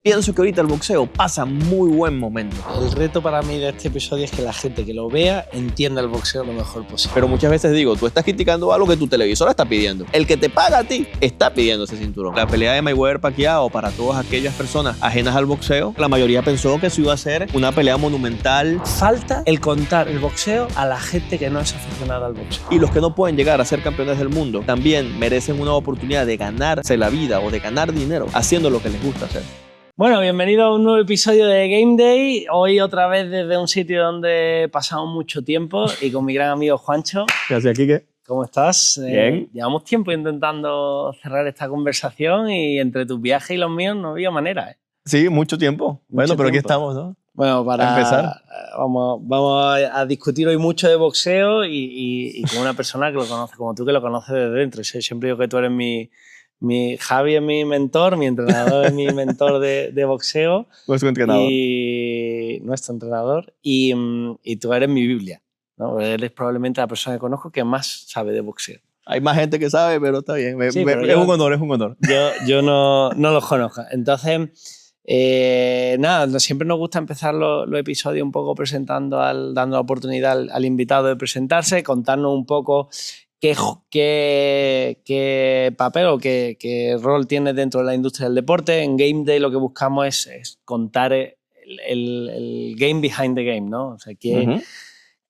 Pienso que ahorita el boxeo pasa muy buen momento. El reto para mí de este episodio es que la gente que lo vea entienda el boxeo lo mejor posible. Pero muchas veces digo, tú estás criticando algo que tu televisor está pidiendo. El que te paga a ti está pidiendo ese cinturón. La pelea de Mayweather-Pacquiao, para todas aquellas personas ajenas al boxeo, la mayoría pensó que eso iba a ser una pelea monumental. Falta el contar el boxeo a la gente que no es aficionada al boxeo. Y los que no pueden llegar a ser campeones del mundo también merecen una oportunidad de ganarse la vida o de ganar dinero haciendo lo que les gusta hacer. Bueno, bienvenido a un nuevo episodio de Game Day. Hoy otra vez desde un sitio donde pasamos mucho tiempo y con mi gran amigo Juancho. ¿Qué haces aquí, qué? ¿Cómo estás? Bien. Llevamos tiempo intentando cerrar esta conversación y entre tus viajes y los míos no había manera. Sí, mucho tiempo. Bueno, pero aquí estamos, ¿no? Bueno, para empezar. Vamos a discutir hoy mucho de boxeo y con una persona que lo conoce, como tú, que lo conoces desde dentro. Siempre digo que tú eres Javi es mi mentor, mi entrenador es mi mentor de boxeo. Nuestro entrenador. Y nuestro entrenador. Y tú eres mi Biblia, ¿no? Él es probablemente la persona que conozco que más sabe de boxeo. Hay más gente que sabe, pero está bien. Sí, es un honor, es un honor. Yo no los conozco. Entonces, nada, siempre nos gusta empezar los episodios un poco presentando, dando la oportunidad al invitado de presentarse, contarnos un poco qué papel o qué rol tiene dentro de la industria del deporte. En Game Day lo que buscamos es contar el game behind the game, ¿no? O sea,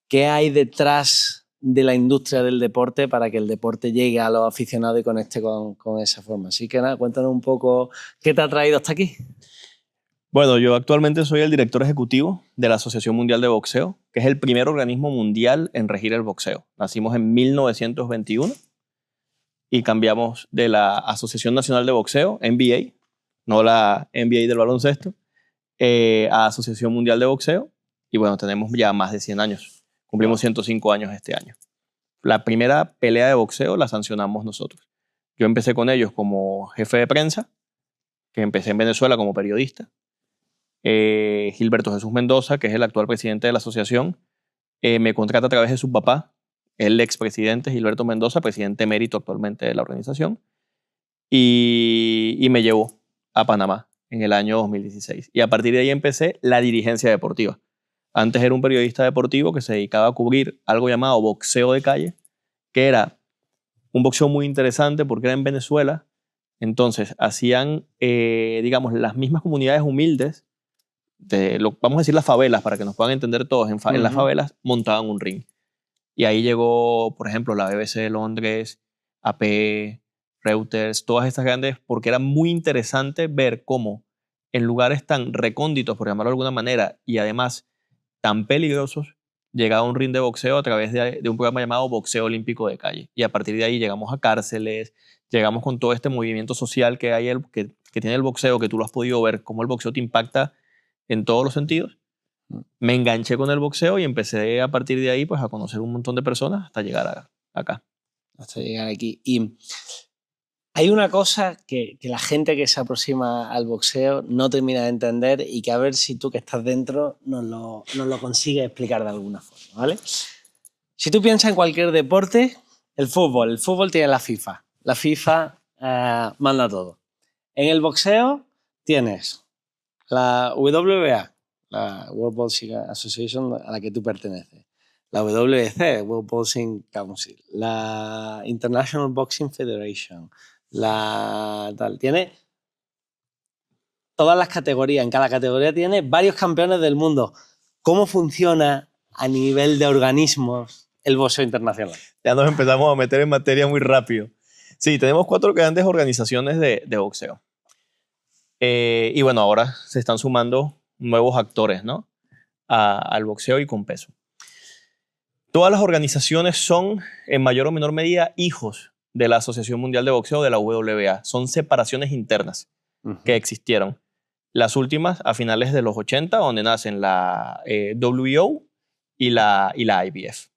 qué hay detrás de la industria del deporte para que el deporte llegue a los aficionados y conecte con esa forma. Así que nada, cuéntanos un poco qué te ha traído hasta aquí. Bueno, yo actualmente soy el director ejecutivo de la Asociación Mundial de Boxeo, que es el primer organismo mundial en regir el boxeo. Nacimos en 1921 y cambiamos de la Asociación Nacional de Boxeo, NBA, no la NBA del baloncesto, a Asociación Mundial de Boxeo. Y bueno, tenemos ya más de 100 años. Cumplimos 105 años este año. La primera pelea de boxeo la sancionamos nosotros. Yo empecé con ellos como jefe de prensa, que empecé en Venezuela como periodista. Gilberto Jesús Mendoza, que es el actual presidente de la asociación, me contrata a través de su papá, el expresidente Gilberto Mendoza, presidente emérito actualmente de la organización, y me llevó a Panamá en el año 2016. Y a partir de ahí empecé la dirigencia deportiva. Antes era un periodista deportivo que se dedicaba a cubrir algo llamado boxeo de calle, que era un boxeo muy interesante porque era en Venezuela. Entonces hacían, digamos, las mismas comunidades humildes, vamos a decir las favelas para que nos puedan entender todos, en las favelas montaban un ring. Y ahí llegó, por ejemplo, la BBC de Londres, AP, Reuters, todas estas grandes, porque era muy interesante ver cómo en lugares tan recónditos, por llamarlo de alguna manera, y además tan peligrosos, llegaba un ring de boxeo a través de un programa llamado Boxeo Olímpico de Calle. Y a partir de ahí llegamos a cárceles, llegamos con todo este movimiento social que hay, que tiene el boxeo, que tú lo has podido ver, cómo el boxeo te impacta en todos los sentidos. Me enganché con el boxeo y empecé a partir de ahí pues, a conocer un montón de personas hasta llegar acá. Hasta llegar aquí. Y hay una cosa que la gente que se aproxima al boxeo no termina de entender y que a ver si tú que estás dentro nos lo consigues explicar de alguna forma, ¿vale? Si tú piensas en cualquier deporte, el fútbol tiene la FIFA. La FIFA manda todo. En el boxeo tienes la WBA, la World Boxing Association a la que tú perteneces, la WBC, World Boxing Council, la International Boxing Federation, tiene todas las categorías. En cada categoría tiene varios campeones del mundo. ¿Cómo funciona a nivel de organismos el boxeo internacional? Ya nos empezamos a meter en materia muy rápido. Sí, tenemos 4 grandes organizaciones de boxeo. Y bueno, ahora se están sumando nuevos actores, ¿no? Al boxeo y con peso. Todas las organizaciones son, en mayor o menor medida, hijos de la Asociación Mundial de Boxeo, de la WBA. Son separaciones internas que existieron. Las últimas a finales de los 80, donde nacen la WBO y la IBF.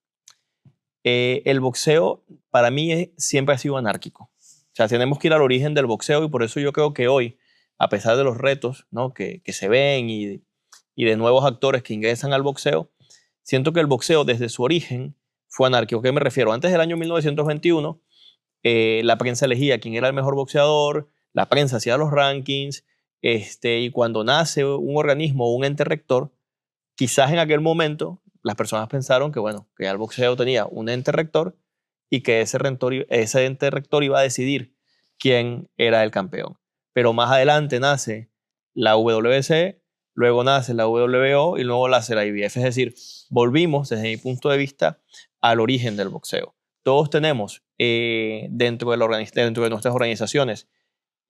El boxeo, para mí, siempre ha sido anárquico. O sea, tenemos que ir al origen del boxeo y por eso yo creo que hoy, a pesar de los retos, ¿no? que se ven y de nuevos actores que ingresan al boxeo, siento que el boxeo desde su origen fue anárquico. ¿A qué me refiero? Antes del año 1921, la prensa elegía quién era el mejor boxeador, la prensa hacía los rankings, Y cuando nace un organismo o un ente rector, quizás en aquel momento las personas pensaron que, bueno, que ya el boxeo tenía un ente rector y que ese ente rector iba a decidir quién era el campeón. Pero más adelante nace la WBC, luego nace la WBO y luego nace la IBF. Es decir, volvimos desde mi punto de vista al origen del boxeo. Todos tenemos dentro de nuestras organizaciones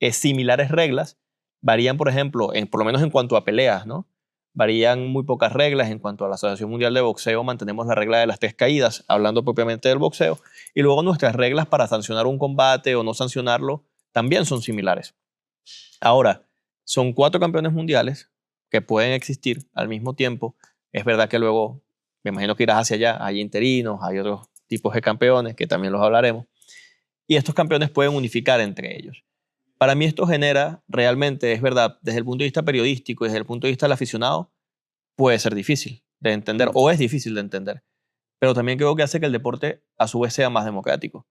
similares reglas, varían, por ejemplo, por lo menos en cuanto a peleas, ¿no? Varían muy pocas reglas. En cuanto a la Asociación Mundial de Boxeo, mantenemos la regla de las 3 caídas, hablando propiamente del boxeo, y luego nuestras reglas para sancionar un combate o no sancionarlo también son similares. Ahora, son 4 campeones mundiales que pueden existir al mismo tiempo. Es verdad que luego, me imagino que irás hacia allá, hay interinos, hay otros tipos de campeones, que también los hablaremos, y estos campeones pueden unificar entre ellos. Para mí esto genera realmente, es verdad, desde el punto de vista periodístico y desde el punto de vista del aficionado, puede ser difícil de entender o es difícil de entender. Pero también creo que hace que el deporte a su vez sea más democrático.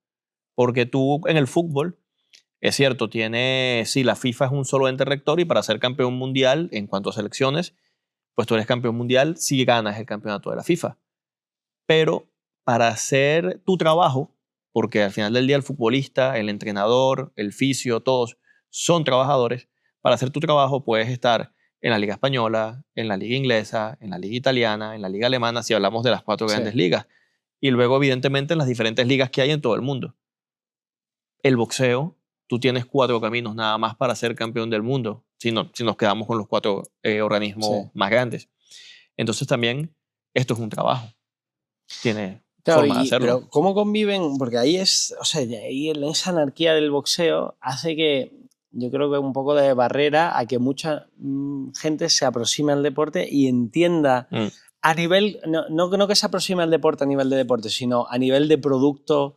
Porque tú en el fútbol, es cierto, sí, la FIFA es un solo ente rector y para ser campeón mundial en cuanto a selecciones, pues tú eres campeón mundial si ganas el campeonato de la FIFA. Pero para hacer tu trabajo, porque al final del día el futbolista, el entrenador, el fisio, todos son trabajadores, para hacer tu trabajo puedes estar en la liga española, en la liga inglesa, en la liga italiana, en la liga alemana, si hablamos de las 4 grandes ligas, y luego evidentemente en las diferentes ligas que hay en todo el mundo. El boxeo, tú tienes 4 caminos nada más para ser campeón del mundo, si nos quedamos con los 4 organismos más grandes. Entonces también esto es un trabajo. Tiene forma de hacerlo. Pero ¿cómo conviven? Porque ahí ahí esa anarquía del boxeo hace que yo creo que un poco de barrera a que mucha gente se aproxime al deporte y entienda a nivel, no que se aproxime al deporte a nivel de deporte, sino a nivel de producto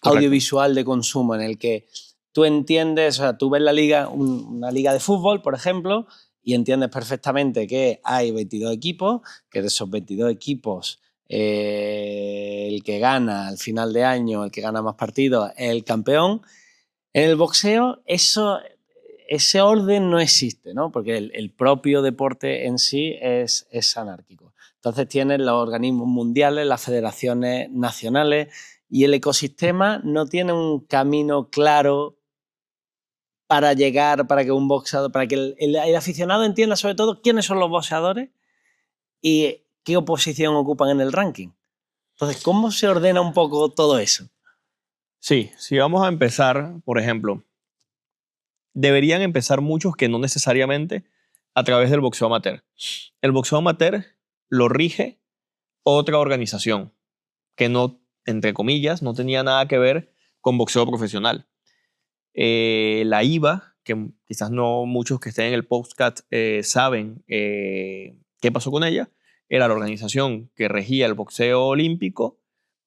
audiovisual de consumo, en el que tú entiendes, tú ves la liga, una liga de fútbol, por ejemplo, y entiendes perfectamente que hay 22 equipos, que de esos 22 equipos el que gana al final de año, el que gana más partidos, es el campeón. En el boxeo ese orden no existe, ¿no? Porque el propio deporte en sí es anárquico. Entonces tienes los organismos mundiales, las federaciones nacionales, y el ecosistema no tiene un camino claro para llegar, para que un boxeador, para que el aficionado entienda sobre todo quiénes son los boxeadores y qué oposición ocupan en el ranking. Entonces, ¿cómo se ordena un poco todo eso? Sí, si vamos a empezar, por ejemplo, deberían empezar muchos que no necesariamente a través del boxeo amateur. El boxeo amateur lo rige otra organización que no, entre comillas, no tenía nada que ver con boxeo profesional. La IVA, que quizás no muchos que estén en el podcast saben qué pasó con ella, era la organización que regía el boxeo olímpico,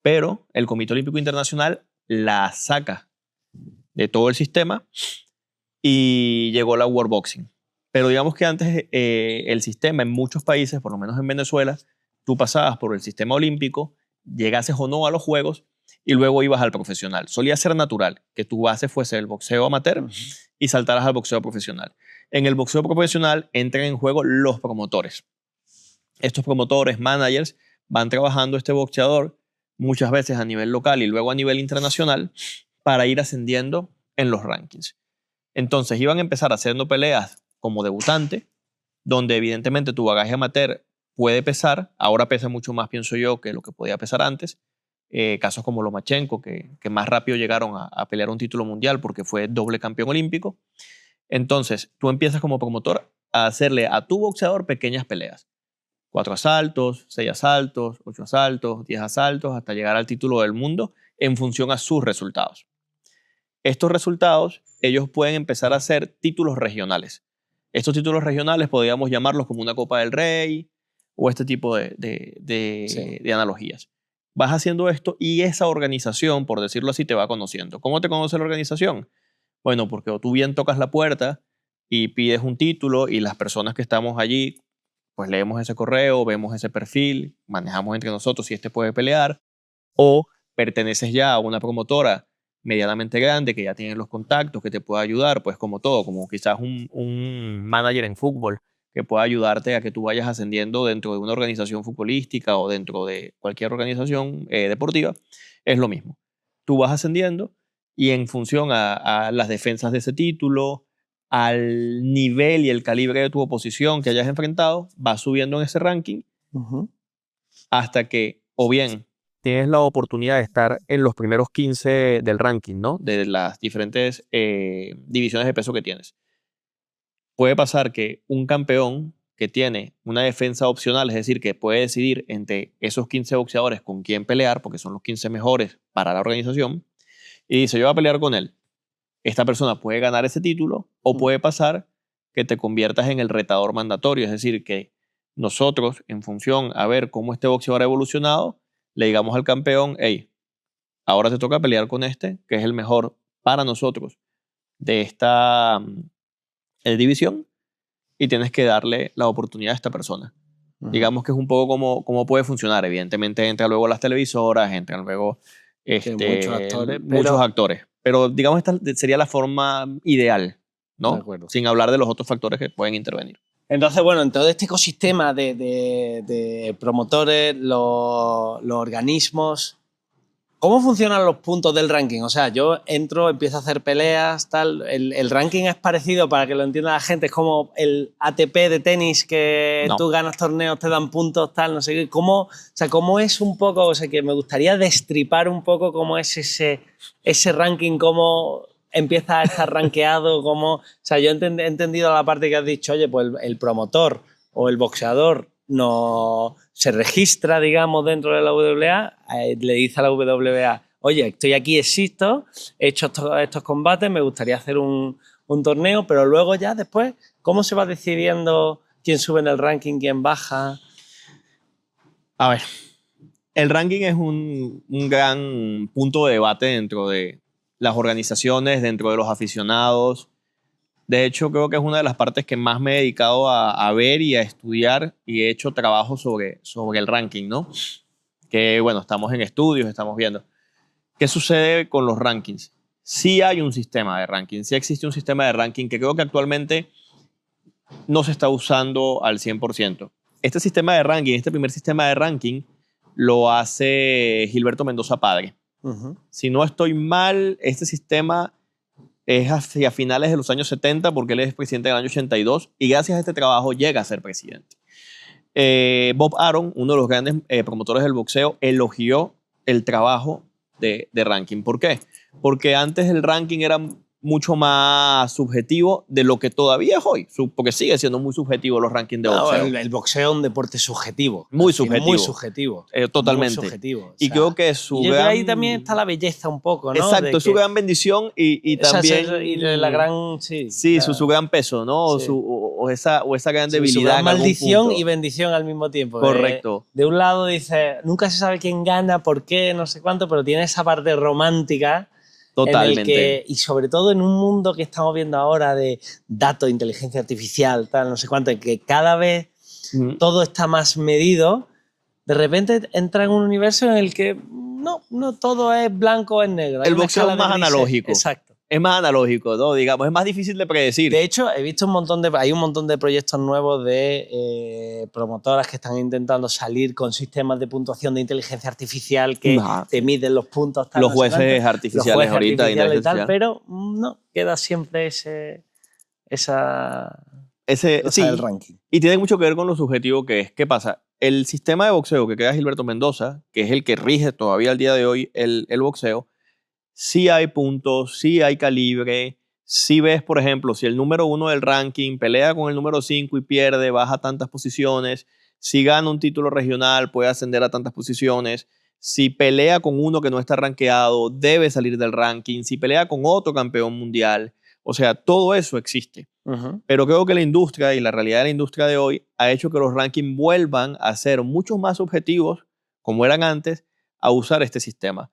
pero el Comité Olímpico Internacional la saca de todo el sistema y llegó la World Boxing. Pero digamos que antes el sistema en muchos países, por lo menos en Venezuela, tú pasabas por el sistema olímpico, llegases o no a los juegos y luego ibas al profesional. Solía ser natural que tu base fuese el boxeo amateur y saltaras al boxeo profesional. En el boxeo profesional entran en juego los promotores. Estos promotores, managers, van trabajando este boxeador muchas veces a nivel local y luego a nivel internacional para ir ascendiendo en los rankings. Entonces iban a empezar haciendo peleas como debutante, donde evidentemente tu bagaje amateur puede pesar. Ahora pesa mucho más, pienso yo, que lo que podía pesar antes. Casos como Lomachenko, que más rápido llegaron a pelear un título mundial porque fue doble campeón olímpico. Entonces, tú empiezas como promotor a hacerle a tu boxeador pequeñas peleas. 4 asaltos, 6 asaltos, 8 asaltos, 10 asaltos, hasta llegar al título del mundo en función a sus resultados. Estos resultados, ellos pueden empezar a hacer títulos regionales. Estos títulos regionales podríamos llamarlos como una Copa del Rey o este tipo de analogías. Vas haciendo esto y esa organización, por decirlo así, te va conociendo. ¿Cómo te conoce la organización? Bueno, porque tú bien tocas la puerta y pides un título y las personas que estamos allí, pues leemos ese correo, vemos ese perfil, manejamos entre nosotros si este puede pelear, o perteneces ya a una promotora medianamente grande, que ya tiene los contactos, que te pueda ayudar, pues como todo, como quizás un manager en fútbol, que pueda ayudarte a que tú vayas ascendiendo dentro de una organización futbolística o dentro de cualquier organización deportiva, es lo mismo. Tú vas ascendiendo y en función a las defensas de ese título, al nivel y el calibre de tu oposición que hayas enfrentado, vas subiendo en ese ranking hasta que o bien tienes la oportunidad de estar en los primeros 15 del ranking, ¿no? De las diferentes divisiones de peso que tienes. Puede pasar que un campeón que tiene una defensa opcional, es decir, que puede decidir entre esos 15 boxeadores con quién pelear, porque son los 15 mejores para la organización, y dice, yo voy a pelear con él. Esta persona puede ganar ese título o puede pasar que te conviertas en el retador mandatorio, es decir, que nosotros, en función a ver cómo este boxeador ha evolucionado, le digamos al campeón, hey, ahora te toca pelear con este, que es el mejor para nosotros de esta división, y tienes que darle la oportunidad a esta persona. Digamos que es un poco como puede funcionar. Evidentemente entra luego las televisoras, entran luego muchos actores. Pero digamos esta sería la forma ideal, ¿no? Sin hablar de los otros factores que pueden intervenir. Entonces, bueno, en todo este ecosistema de promotores, los organismos, ¿cómo funcionan los puntos del ranking? O sea, yo entro, empiezo a hacer peleas, tal. El ranking es parecido, para que lo entienda la gente, es como el ATP de tenis, que tú ganas torneos, te dan puntos, tal, no sé qué. ¿Cómo es un poco? O sea, que me gustaría destripar un poco cómo es ese ranking, cómo empieza a estar rankeado, cómo... O sea, yo he entendido la parte que has dicho, oye, pues el promotor o el boxeador no se registra, digamos, dentro de la WBA, le dice a la WBA, oye, estoy aquí, existo, he hecho estos combates, me gustaría hacer un torneo, pero luego ya después, ¿cómo se va decidiendo quién sube en el ranking, quién baja? A ver, el ranking es un gran punto de debate dentro de las organizaciones, dentro de los aficionados. De hecho, creo que es una de las partes que más me he dedicado a ver y a estudiar, y he hecho trabajo sobre el ranking, ¿no? Que, bueno, estamos en estudios, estamos viendo. ¿Qué sucede con los rankings? Sí hay un sistema de ranking, sí existe un sistema de ranking que creo que actualmente no se está usando al 100%. Este sistema de ranking, este primer sistema de ranking, lo hace Gilberto Mendoza Padre. Si no estoy mal, este sistema es hacia finales de los años 70, porque él es presidente del año 82, y gracias a este trabajo llega a ser presidente. Bob Arum, uno de los grandes promotores del boxeo, elogió el trabajo de ranking. ¿Por qué? Porque antes el ranking era mucho más subjetivo de lo que todavía es hoy, porque sigue siendo muy subjetivo los rankings de boxeo. El boxeo es un deporte subjetivo. Muy subjetivo. Muy subjetivo. Totalmente. Muy subjetivo. Y creo que ahí también está la belleza un poco, ¿no? Exacto, es su gran bendición y también... Y la gran... Sí, su gran peso, ¿no? Sí. O esa gran debilidad. Su gran maldición y bendición al mismo tiempo. Correcto. De un lado dice, nunca se sabe quién gana, por qué, no sé cuánto, pero tiene esa parte romántica. Totalmente. Y sobre todo en un mundo que estamos viendo ahora de datos, inteligencia artificial, tal, no sé cuánto, que cada vez todo está más medido, de repente entra en un universo en el que no todo es blanco o es negro. El boxeo es más analógico. Exacto. Es más analógico, ¿no? Digamos, es más difícil de predecir. De hecho, he visto hay un montón de proyectos nuevos de promotoras que están intentando salir con sistemas de puntuación de inteligencia artificial que te miden los puntos. Tal, los jueces artificiales ahorita. Y tal, pero no, queda siempre ese del ranking. Y tiene mucho que ver con lo subjetivo que es. ¿Qué pasa? El sistema de boxeo que crea Gilberto Mendoza, que es el que rige todavía al día de hoy el boxeo, sí hay puntos, sí hay calibre. Si ves, por ejemplo, si el número 1 del ranking pelea con el número 5 y pierde, baja tantas posiciones. Si gana un título regional, puede ascender a tantas posiciones. Si pelea con uno que no está rankeado, debe salir del ranking. Si pelea con otro campeón mundial. O sea, todo eso existe. Pero creo que la industria y la realidad de la industria de hoy ha hecho que los rankings vuelvan a ser mucho más objetivos, como eran antes, a usar este sistema.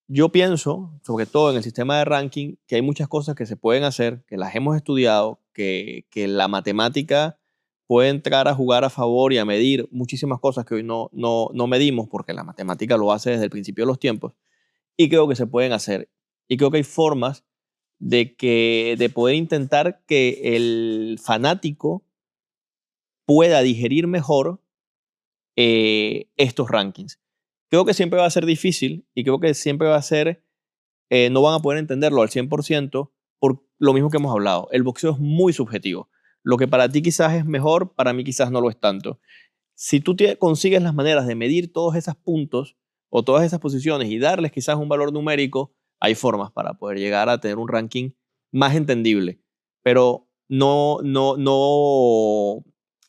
Yo pienso, sobre todo en el sistema de ranking, que hay muchas cosas que se pueden hacer, que las hemos estudiado, que la matemática puede entrar a jugar a favor y a medir muchísimas cosas que hoy no medimos, porque la matemática lo hace desde el principio de los tiempos, y creo que se pueden hacer. y creo que hay formas de poder intentar que el fanático pueda digerir mejor estos rankings. Creo que siempre va a ser difícil y creo que siempre va a ser, no van a poder entenderlo al 100% por lo mismo que hemos hablado. El boxeo es muy subjetivo. Lo que para ti quizás es mejor, para mí quizás no lo es tanto. Si tú consigues las maneras de medir todos esos puntos o todas esas posiciones y darles quizás un valor numérico, hay formas para poder llegar a tener un ranking más entendible, pero no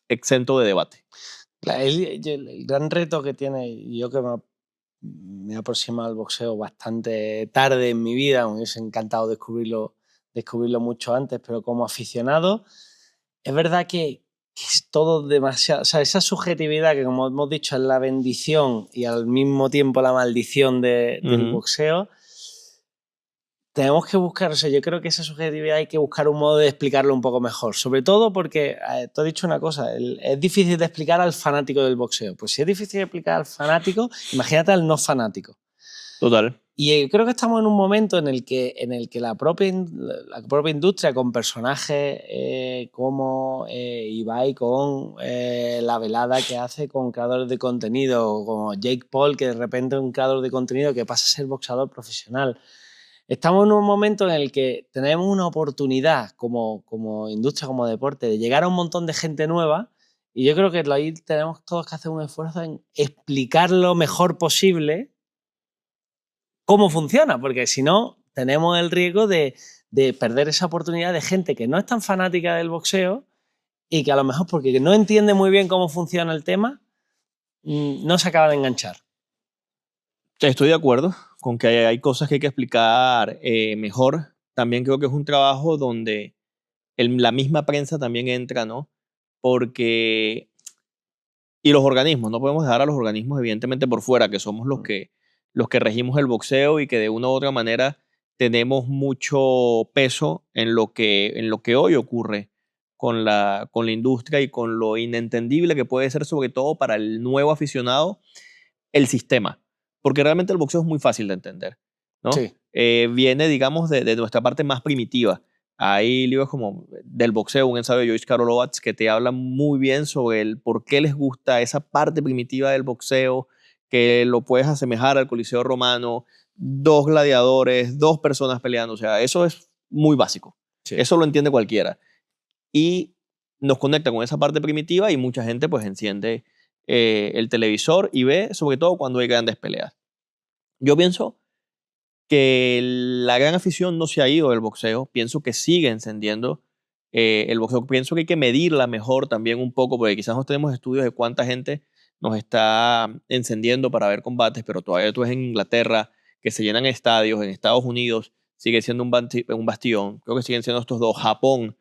exento de debate. El gran reto que tiene, yo que me he aproximado al boxeo bastante tarde en mi vida, me hubiese encantado descubrirlo mucho antes, pero como aficionado, es verdad que es todo demasiado, o sea, esa subjetividad que, como hemos dicho, es la bendición y al mismo tiempo la maldición del boxeo. Tenemos que buscar, o sea, yo creo que esa subjetividad hay que buscar un modo de explicarlo un poco mejor, sobre todo porque, tú has dicho una cosa, es difícil de explicar al fanático del boxeo. Pues si es difícil de explicar al fanático, imagínate al no fanático. Total. Y creo que estamos en un momento en el que la propia industria, con personajes como Ibai, con la velada que hace con creadores de contenido, como Jake Paul, que de repente es un creador de contenido que pasa a ser boxeador profesional. Estamos en un momento en el que tenemos una oportunidad como industria, como deporte, de llegar a un montón de gente nueva, y yo creo que ahí tenemos todos que hacer un esfuerzo en explicar lo mejor posible cómo funciona, porque si no, tenemos el riesgo de perder esa oportunidad de gente que no es tan fanática del boxeo y que a lo mejor, porque no entiende muy bien cómo funciona el tema, no se acaba de enganchar. Estoy de acuerdo con que hay cosas que hay que explicar mejor. También creo que es un trabajo donde la misma prensa también entra, ¿no? Porque... Y los organismos, no podemos dejar a los organismos evidentemente por fuera, que somos los que regimos el boxeo y que de una u otra manera tenemos mucho peso en lo que hoy ocurre con la industria y con lo inentendible que puede ser, sobre todo para el nuevo aficionado, el sistema. Porque realmente el boxeo es muy fácil de entender, ¿no? Sí. Viene, digamos, de nuestra parte más primitiva. Hay libros como del boxeo, un ensayo de Joyce Carol Oates, que te hablan muy bien sobre el por qué les gusta esa parte primitiva del boxeo, que lo puedes asemejar al Coliseo Romano, dos gladiadores, dos personas peleando. O sea, eso es muy básico. Sí. Eso lo entiende cualquiera. Y nos conecta con esa parte primitiva y mucha gente pues enciende el televisor y ve, sobre todo cuando hay grandes peleas. Yo pienso que la gran afición no se ha ido del boxeo, pienso que sigue encendiendo el boxeo, pienso que hay que medirla mejor también un poco, porque quizás no tenemos estudios de cuánta gente nos está encendiendo para ver combates, pero todavía tú ves en Inglaterra que se llenan estadios, en Estados Unidos sigue siendo un bastión, creo que siguen siendo estos dos, Japón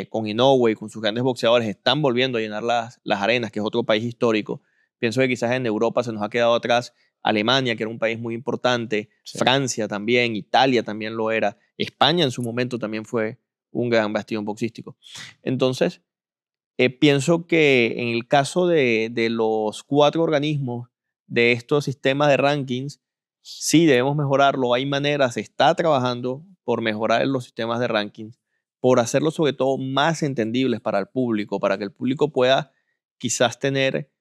con Inoue, con sus grandes boxeadores, están volviendo a llenar las arenas, que es otro país histórico. Pienso que quizás en Europa se nos ha quedado atrás Alemania, que era un país muy importante, sí. Francia también, Italia también lo era, España en su momento también fue un gran bastión boxístico. Entonces, pienso que en el caso de los 4 organismos de estos sistemas de rankings, sí debemos mejorarlo, hay maneras, se está trabajando por mejorar los sistemas de rankings, por hacerlos sobre todo más entendibles para el público, para que el público pueda quizás tener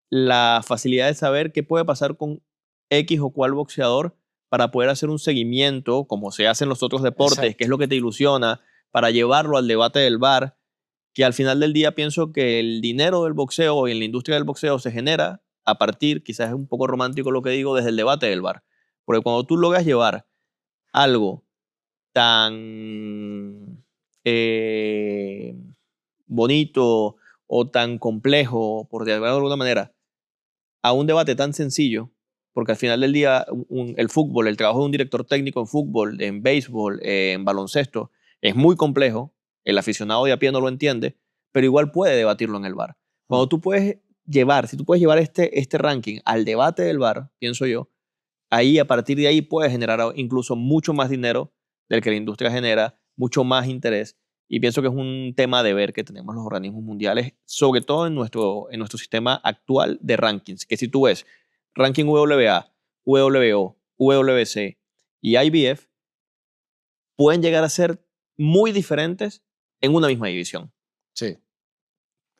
la facilidad de saber qué puede pasar con X o cual boxeador para poder hacer un seguimiento, como se hace en los otros deportes, Exacto. que es lo que te ilusiona, para llevarlo al debate del VAR, que al final del día pienso que el dinero del boxeo y en la industria del boxeo se genera a partir, quizás es un poco romántico lo que digo, desde el debate del VAR. Porque cuando tú logras llevar algo tan bonito o tan complejo, por decirlo de alguna manera, a un debate tan sencillo, porque al final del día el fútbol, el trabajo de un director técnico en fútbol, en béisbol, en baloncesto, es muy complejo, el aficionado de a pie no lo entiende, pero igual puede debatirlo en el VAR. Cuando tú puedes llevar, si tú puedes llevar este ranking al debate del VAR, pienso yo, ahí a partir de ahí puedes generar incluso mucho más dinero del que la industria genera, mucho más interés, y pienso que es un tema de ver que tenemos los organismos mundiales, sobre todo en nuestro sistema actual de rankings, que si tú ves ranking WBA, WBO, WBC y IBF, pueden llegar a ser muy diferentes en una misma división. Sí.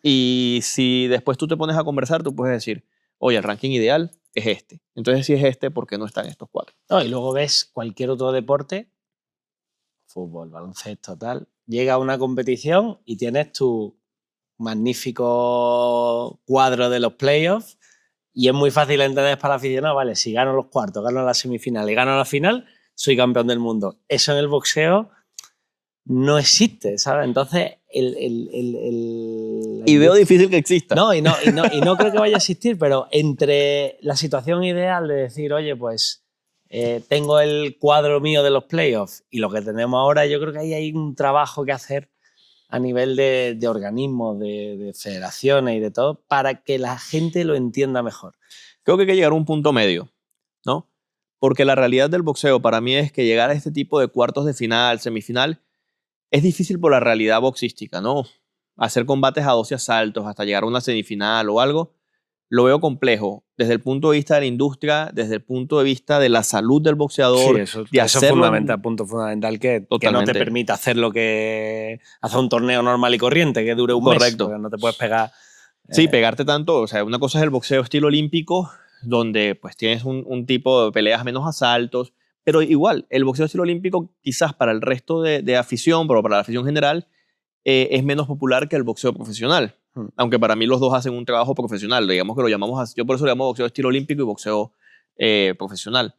Y si después tú te pones a conversar, tú puedes decir, oye, el ranking ideal es este. Entonces, si es este, ¿por qué no están estos 4? No, y luego ves cualquier otro deporte, fútbol, baloncesto, tal, llega a una competición y tienes tu magnífico cuadro de los playoffs y es muy fácil entender para el aficionado, vale, si gano los cuartos, gano la semifinal y gano la final, soy campeón del mundo. Eso en el boxeo no existe, ¿sabes? Entonces, y veo difícil que exista. No, y no creo que vaya a existir, pero entre la situación ideal de decir, oye, pues tengo el cuadro mío de los playoffs y lo que tenemos ahora, yo creo que ahí hay un trabajo que hacer a nivel de organismos, de federaciones y de todo, para que la gente lo entienda mejor. Creo que hay que llegar a un punto medio, ¿no? Porque la realidad del boxeo para mí es que llegar a este tipo de cuartos de final, semifinal, es difícil por la realidad boxística, ¿no? Hacer combates a 12 asaltos hasta llegar a una semifinal o algo, lo veo complejo desde el punto de vista de la industria, desde el punto de vista de la salud del boxeador. Sí, eso es fundamental, punto fundamental, que no te permite hacer lo que hace un torneo normal y corriente, que dure un mes, porque no te puedes pegar. Sí, pegarte tanto, o sea, una cosa es el boxeo estilo olímpico, donde pues tienes un tipo de peleas menos asaltos, pero igual, el boxeo estilo olímpico quizás para el resto de afición, pero para la afición general, es menos popular que el boxeo profesional. Aunque para mí los dos hacen un trabajo profesional, digamos que lo llamamos así. Yo por eso lo llamo boxeo estilo olímpico y boxeo profesional.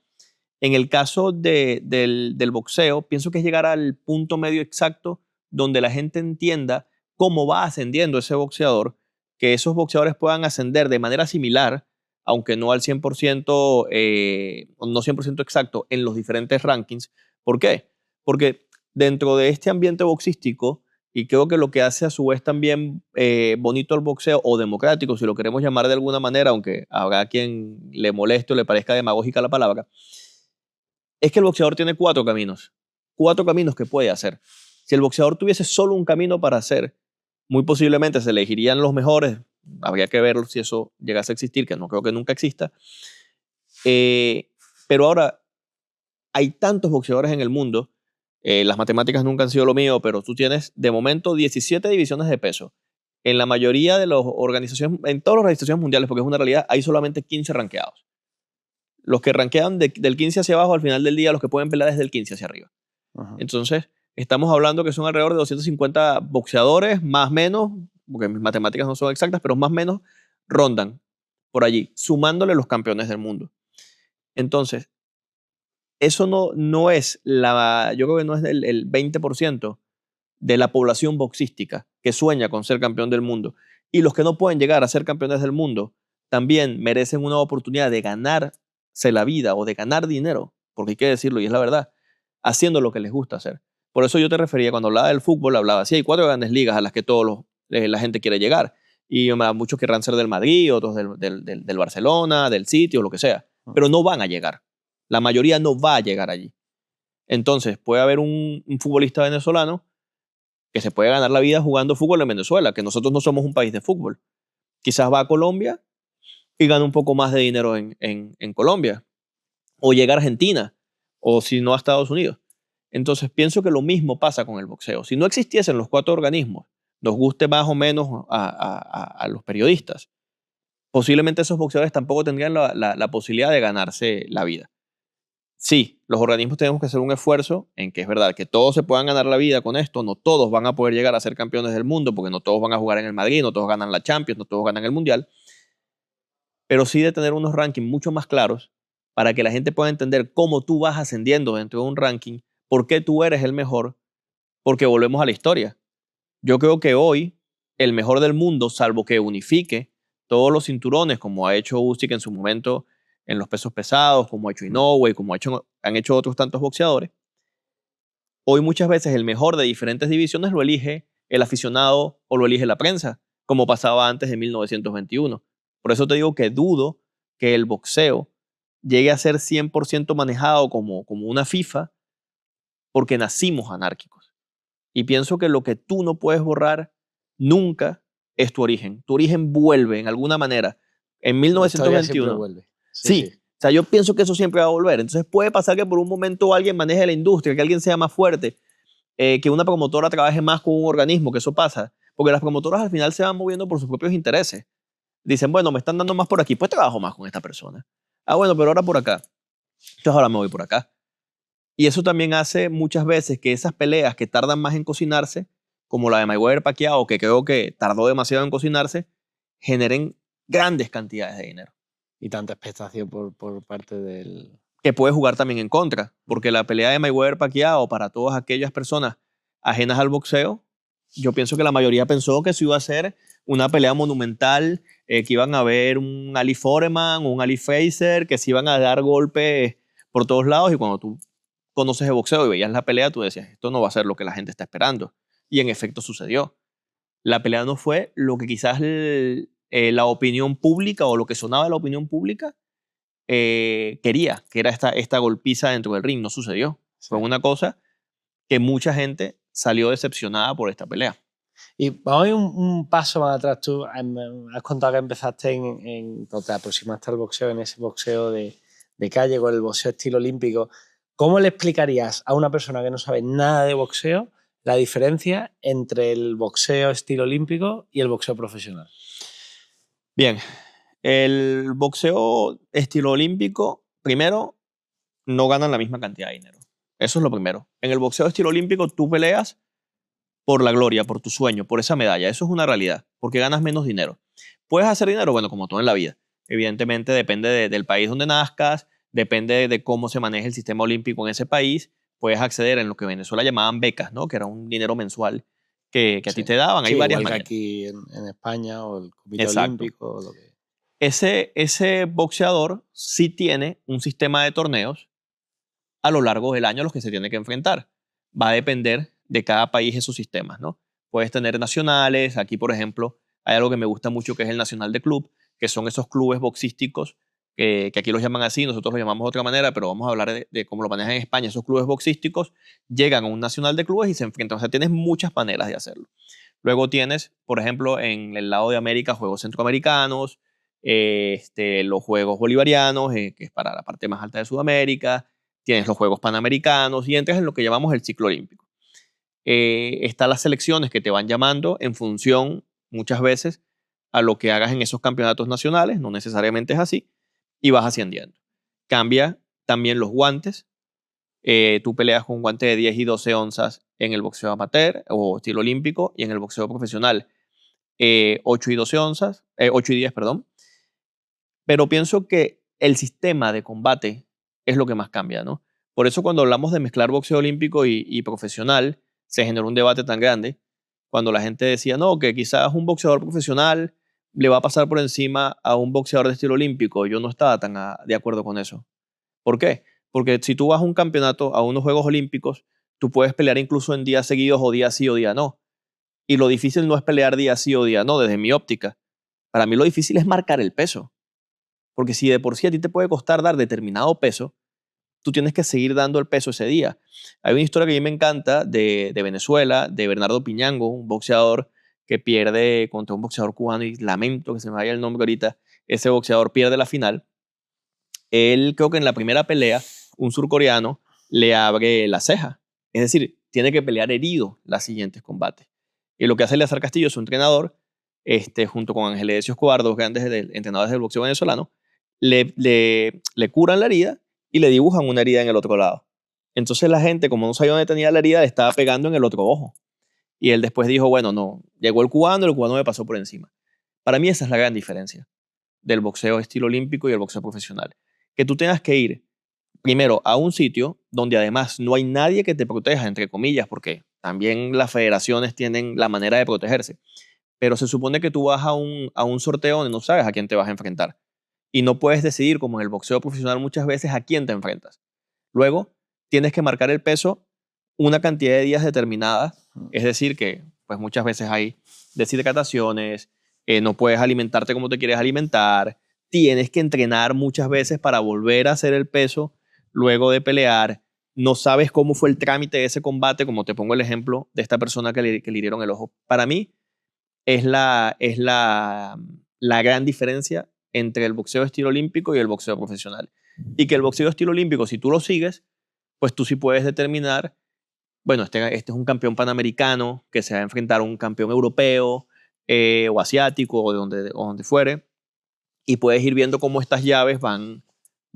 En el caso del boxeo, pienso que es llegar al punto medio exacto donde la gente entienda cómo va ascendiendo ese boxeador, que esos boxeadores puedan ascender de manera similar, aunque no al 100%, no 100% exacto, en los diferentes rankings. ¿Por qué? Porque dentro de este ambiente boxístico, y creo que lo que hace a su vez también bonito el boxeo, o democrático, si lo queremos llamar de alguna manera, aunque habrá quien le moleste o le parezca demagógica la palabra, es que el boxeador tiene 4 caminos. 4 caminos que puede hacer. Si el boxeador tuviese solo un camino para hacer, muy posiblemente se elegirían los mejores. Habría que ver si eso llegase a existir, que no creo que nunca exista. Pero ahora hay tantos boxeadores en el mundo. Las matemáticas nunca han sido lo mío, pero tú tienes de momento 17 divisiones de peso. En la mayoría de las organizaciones, en todas las organizaciones mundiales, porque es una realidad, hay solamente 15 rankeados. Los que rankean del 15 hacia abajo, al final del día, los que pueden pelear es del 15 hacia arriba. Entonces, estamos hablando que son alrededor de 250 boxeadores, más o menos, porque mis matemáticas no son exactas, pero más o menos rondan por allí, sumándole los campeones del mundo. Entonces, eso no es yo creo que no es el 20% de la población boxística que sueña con ser campeón del mundo. Y los que no pueden llegar a ser campeones del mundo también merecen una oportunidad de ganarse la vida o de ganar dinero, porque hay que decirlo y es la verdad, haciendo lo que les gusta hacer. Por eso yo te refería, cuando hablaba del fútbol, hablaba, sí, hay 4 grandes ligas a las que la gente quiere llegar. Y muchos querrán ser del Madrid, otros del Barcelona, del City o lo que sea. Pero no van a llegar. La mayoría no va a llegar allí. Entonces, puede haber un futbolista venezolano que se puede ganar la vida jugando fútbol en Venezuela, que nosotros no somos un país de fútbol. Quizás va a Colombia y gana un poco más de dinero en Colombia. O llega a Argentina, o si no a Estados Unidos. Entonces, pienso que lo mismo pasa con el boxeo. Si no existiesen los 4 organismos, nos guste más o menos a los periodistas, posiblemente esos boxeadores tampoco tendrían la posibilidad de ganarse la vida. Sí, los organismos tenemos que hacer un esfuerzo en que es verdad que todos se puedan ganar la vida con esto, no todos van a poder llegar a ser campeones del mundo, porque no todos van a jugar en el Madrid, no todos ganan la Champions, no todos ganan el Mundial, pero sí de tener unos rankings mucho más claros para que la gente pueda entender cómo tú vas ascendiendo dentro de un ranking, por qué tú eres el mejor, porque volvemos a la historia. Yo creo que hoy el mejor del mundo, salvo que unifique todos los cinturones, como ha hecho Usyk en su momento en los pesos pesados, como ha hecho Inoue, como han hecho otros tantos boxeadores, hoy muchas veces el mejor de diferentes divisiones lo elige el aficionado o lo elige la prensa, como pasaba antes de 1921. Por eso te digo que dudo que el boxeo llegue a ser 100% manejado como una FIFA, porque nacimos anárquicos. Y pienso que lo que tú no puedes borrar nunca es tu origen. Tu origen vuelve en alguna manera. En 1921. Vuelve. Sí, sea, yo pienso que eso siempre va a volver. Entonces puede pasar que por un momento alguien maneje la industria, que alguien sea más fuerte, que una promotora trabaje más con un organismo, que eso pasa. Porque las promotoras al final se van moviendo por sus propios intereses. Dicen, bueno, me están dando más por aquí, pues trabajo más con esta persona. Ah, bueno, pero ahora por acá. Entonces ahora me voy por acá. Y eso también hace muchas veces que esas peleas que tardan más en cocinarse, como la de Mayweather-Pacquiao, que creo que tardó demasiado en cocinarse, generen grandes cantidades de dinero. Y tanta expectación por parte del... Que puede jugar también en contra, porque la pelea de Mayweather-Pacquiao, para todas aquellas personas ajenas al boxeo, yo pienso que la mayoría pensó que eso iba a ser una pelea monumental, que iban a ver un Ali Foreman, un Ali Fraser, que se iban a dar golpes por todos lados, y cuando tú conoces el boxeo y veías la pelea, tú decías, esto no va a ser lo que la gente está esperando. Y en efecto sucedió. La pelea no fue lo que quizás la opinión pública o lo que sonaba de la opinión pública quería, que era esta golpiza dentro del ring. No sucedió. Sí. Fue una cosa que mucha gente salió decepcionada por esta pelea. Y vamos a ir un paso más atrás. Tú has contado que empezaste cuando te aproximaste al boxeo, en ese boxeo de calle, con el boxeo estilo olímpico. ¿Cómo le explicarías a una persona que no sabe nada de boxeo la diferencia entre el boxeo estilo olímpico y el boxeo profesional? Bien, el boxeo estilo olímpico, primero, no ganan la misma cantidad de dinero. Eso es lo primero. En el boxeo estilo olímpico tú peleas por la gloria, por tu sueño, por esa medalla. Eso es una realidad, porque ganas menos dinero. ¿Puedes hacer dinero? Bueno, como todo en la vida. Evidentemente depende del país donde nazcas, depende de cómo se maneja el sistema olímpico en ese país. Puedes acceder en lo que Venezuela llamaban becas, ¿no? Que era un dinero mensual que a ti te daban. Hay varias igual maneras. Que aquí en España o el Comité Exacto. Olímpico. O lo que... Ese boxeador sí tiene un sistema de torneos a lo largo del año a los que se tiene que enfrentar. Va a depender de cada país esos sistemas, ¿no? Puedes tener nacionales. Aquí, por ejemplo, hay algo que me gusta mucho que es el Nacional de Club, que son esos clubes boxísticos que aquí los llaman así, nosotros los llamamos de otra manera, pero vamos a hablar de cómo lo manejan en España. Esos clubes boxísticos llegan a un Nacional de Clubes y se enfrentan. O sea, tienes muchas maneras de hacerlo. Luego tienes, por ejemplo, en el lado de América, Juegos Centroamericanos, los Juegos Bolivarianos, que es para la parte más alta de Sudamérica. Tienes los Juegos Panamericanos y entras en lo que llamamos el ciclo olímpico. Están las selecciones que te van llamando en función, muchas veces, a lo que hagas en esos campeonatos nacionales, no necesariamente es así, y vas ascendiendo. Cambia también los guantes. Tú peleas con un guante de 10 y 12 onzas en el boxeo amateur o estilo olímpico, y en el boxeo profesional 8 y 12 onzas, 8 y 10, perdón. Pero pienso que el sistema de combate es lo que más cambia, ¿no? Por eso cuando hablamos de mezclar boxeo olímpico y profesional, se generó un debate tan grande cuando la gente decía, no, que quizás un boxeador profesional le va a pasar por encima a un boxeador de estilo olímpico. Yo no estaba tan de acuerdo con eso. ¿Por qué? Porque si tú vas a un campeonato, a unos Juegos Olímpicos, tú puedes pelear incluso en días seguidos o día sí o día no. Y lo difícil no es pelear día sí o día no, desde mi óptica. Para mí lo difícil es marcar el peso. Porque si de por sí a ti te puede costar dar determinado peso, tú tienes que seguir dando el peso ese día. Hay una historia que a mí me encanta de Venezuela, de Bernardo Piñango, un boxeador que pierde contra un boxeador cubano, y lamento que se me vaya el nombre ahorita. Ese boxeador pierde la final. Él, creo que en la primera pelea, un surcoreano le abre la ceja. Es decir, tiene que pelear herido los siguientes combates. Y lo que hace Eleazar Castillo, su entrenador, junto con Ángel Edesio Escobar, dos grandes entrenadores del boxeo venezolano, le curan la herida y le dibujan una herida en el otro lado. Entonces la gente, como no sabía dónde tenía la herida, le estaba pegando en el otro ojo. Y él después dijo, bueno, no, llegó el cubano me pasó por encima. Para mí esa es la gran diferencia del boxeo estilo olímpico y el boxeo profesional. Que tú tengas que ir primero a un sitio donde además no hay nadie que te proteja, entre comillas, porque también las federaciones tienen la manera de protegerse. Pero se supone que tú vas a un sorteo donde no sabes a quién te vas a enfrentar. Y no puedes decidir, como en el boxeo profesional muchas veces, a quién te enfrentas. Luego, tienes que marcar el peso una cantidad de días determinada. Es decir, que pues muchas veces hay deshidrataciones, no puedes alimentarte como te quieres alimentar, tienes que entrenar muchas veces para volver a hacer el peso luego de pelear, no sabes cómo fue el trámite de ese combate, como te pongo el ejemplo de esta persona que le hirieron el ojo. Para mí es la gran diferencia entre el boxeo estilo olímpico y el boxeo profesional. Y que el boxeo estilo olímpico, si tú lo sigues, pues tú sí puedes determinar, bueno, este es un campeón panamericano que se va a enfrentar a un campeón europeo o asiático o donde fuere, y puedes ir viendo cómo estas llaves van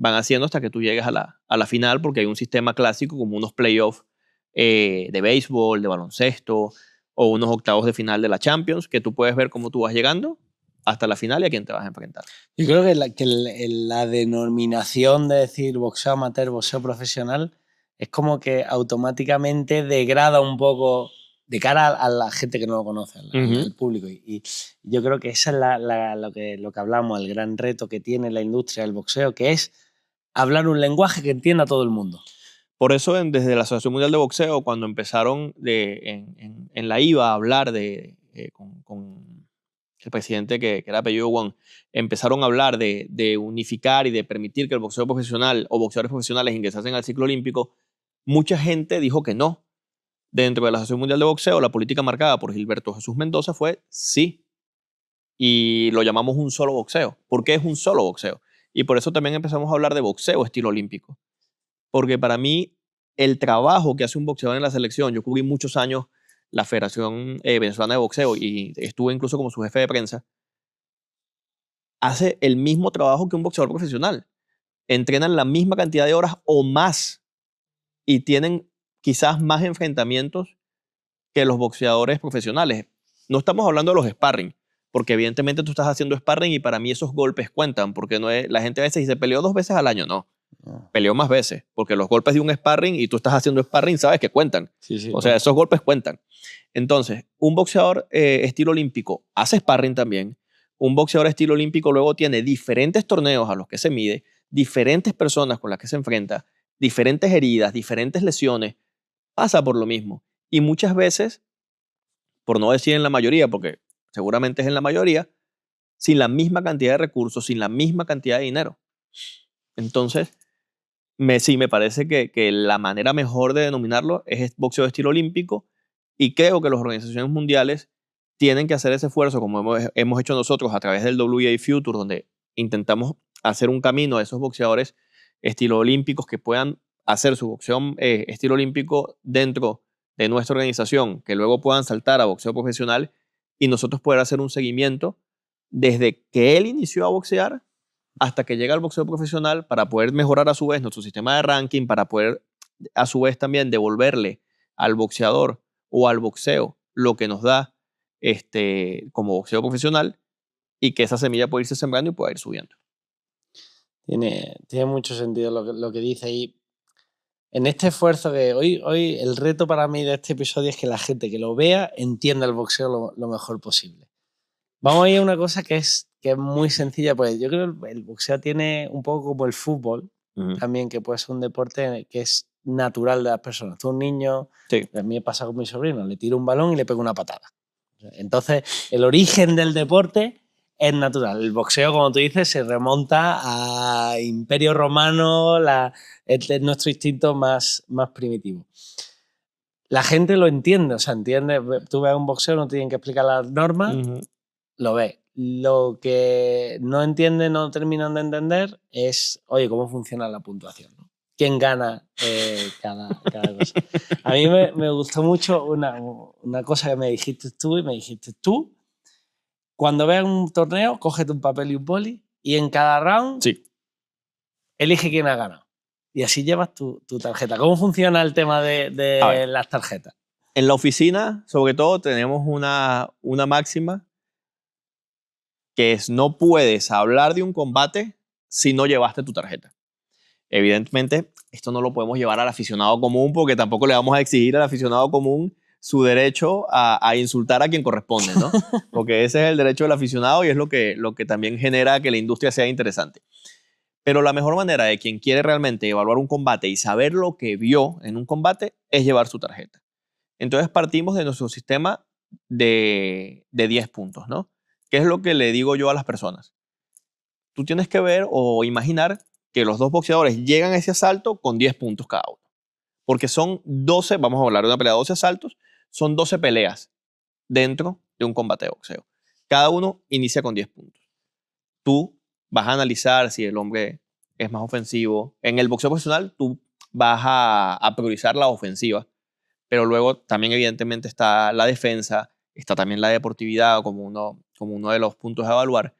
haciendo hasta que tú llegues a la final, porque hay un sistema clásico como unos playoffs de béisbol, de baloncesto, o unos octavos de final de la Champions, que tú puedes ver cómo tú vas llegando hasta la final y a quién te vas a enfrentar. Yo creo que la denominación de decir boxeo amateur, boxeo profesional, es como que automáticamente degrada un poco de cara a la gente que no lo conoce, al público. Y yo creo que esa es lo que hablamos, el gran reto que tiene la industria del boxeo, que es hablar un lenguaje que entienda todo el mundo. Por eso, desde la Asociación Mundial de Boxeo, cuando empezaron en la IVA a hablar con el presidente que era apellido Wong, empezaron a hablar de unificar y de permitir que el boxeo profesional o boxeadores profesionales ingresasen al ciclo olímpico, mucha gente dijo que no. Dentro de la Asociación Mundial de Boxeo, la política marcada por Gilberto Jesús Mendoza fue sí. Y lo llamamos un solo boxeo. ¿Por qué es un solo boxeo? Y por eso también empezamos a hablar de boxeo estilo olímpico. Porque para mí, el trabajo que hace un boxeador en la selección, yo cubrí muchos años la Federación Venezolana de Boxeo y estuve incluso como su jefe de prensa, hace el mismo trabajo que un boxeador profesional. Entrenan la misma cantidad de horas o más y tienen quizás más enfrentamientos que los boxeadores profesionales. No estamos hablando de los sparring, porque evidentemente tú estás haciendo sparring y para mí esos golpes cuentan, porque no es, la gente a veces dice, peleó 2 veces al año, no. Peleó más veces, porque los golpes de un sparring y tú estás haciendo sparring, sabes que cuentan. Sí, o sea, esos golpes cuentan. Entonces, un boxeador estilo olímpico hace sparring también. Un boxeador estilo olímpico luego tiene diferentes torneos a los que se mide, diferentes personas con las que se enfrenta, diferentes heridas, diferentes lesiones, pasa por lo mismo. Y muchas veces, por no decir en la mayoría, porque seguramente es en la mayoría, sin la misma cantidad de recursos, sin la misma cantidad de dinero. Entonces, sí, me parece que la manera mejor de denominarlo es boxeo de estilo olímpico y creo que las organizaciones mundiales tienen que hacer ese esfuerzo como hemos hecho nosotros a través del WBA Future, donde intentamos hacer un camino a esos boxeadores estilo olímpicos que puedan hacer su boxeo estilo olímpico dentro de nuestra organización, que luego puedan saltar a boxeo profesional y nosotros poder hacer un seguimiento desde que él inició a boxear hasta que llega al boxeo profesional para poder mejorar a su vez nuestro sistema de ranking, para poder a su vez también devolverle al boxeador o al boxeo lo que nos da como boxeo profesional y que esa semilla pueda irse sembrando y pueda ir subiendo. Tiene mucho sentido lo que dice y en este esfuerzo que hoy el reto para mí de este episodio es que la gente que lo vea entienda el boxeo lo mejor posible. Vamos a ir a una cosa que es muy sencilla, pues yo creo que el boxeo tiene un poco como el fútbol, también, que puede ser un deporte que es natural de las personas. Tú, un niño, Sí. a mí me pasa con mi sobrino, le tiro un balón y le pego una patada. Entonces, el origen del deporte es natural. El boxeo, como tú dices, se remonta a Imperio Romano, es nuestro instinto más primitivo. La gente lo entiende, o sea, entiende. Tú ves un boxeo, no tienen que explicar las normas, lo ves. Lo que no entienden, no terminan de entender es, oye, cómo funciona la puntuación, ¿no? ¿Quién gana cada cosa? A mí me gustó mucho una cosa que me dijiste tú, cuando veas un torneo, cógete un papel y un boli y en cada round elige quién ha ganado. Y así llevas tu tarjeta. ¿Cómo funciona el tema de las tarjetas? En la oficina, sobre todo, tenemos una máxima que es: no puedes hablar de un combate si no llevaste tu tarjeta. Evidentemente, esto no lo podemos llevar al aficionado común porque tampoco le vamos a exigir al aficionado común su derecho a insultar a quien corresponde, ¿no? Porque ese es el derecho del aficionado y es lo que también genera que la industria sea interesante. Pero la mejor manera de quien quiere realmente evaluar un combate y saber lo que vio en un combate es llevar su tarjeta. Entonces partimos de nuestro sistema de 10 puntos, ¿no? ¿Qué es lo que le digo yo a las personas? Tú tienes que ver o imaginar que los dos boxeadores llegan a ese asalto con 10 puntos cada uno. Porque son 12, vamos a hablar de una pelea de 12 asaltos, son 12 peleas dentro de un combate de boxeo. Cada uno inicia con 10 puntos. Tú vas a analizar si el hombre es más ofensivo. En el boxeo profesional tú vas a priorizar la ofensiva, pero luego también evidentemente está la defensa, está también la deportividad como uno de los puntos a evaluar.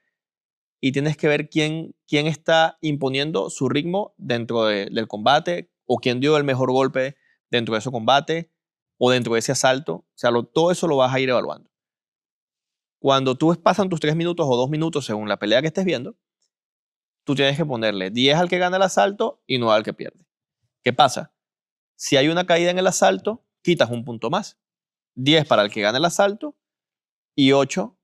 Y tienes que ver quién está imponiendo su ritmo dentro del combate o quién dio el mejor golpe dentro de ese combate o dentro de ese asalto. O sea, todo eso lo vas a ir evaluando. Cuando tú pasan tus 3 minutos o 2 minutos según la pelea que estés viendo, tú tienes que ponerle 10 al que gana el asalto y 9 al que pierde. ¿Qué pasa? Si hay una caída en el asalto, quitas un punto más. 10 para el que gana el asalto y 8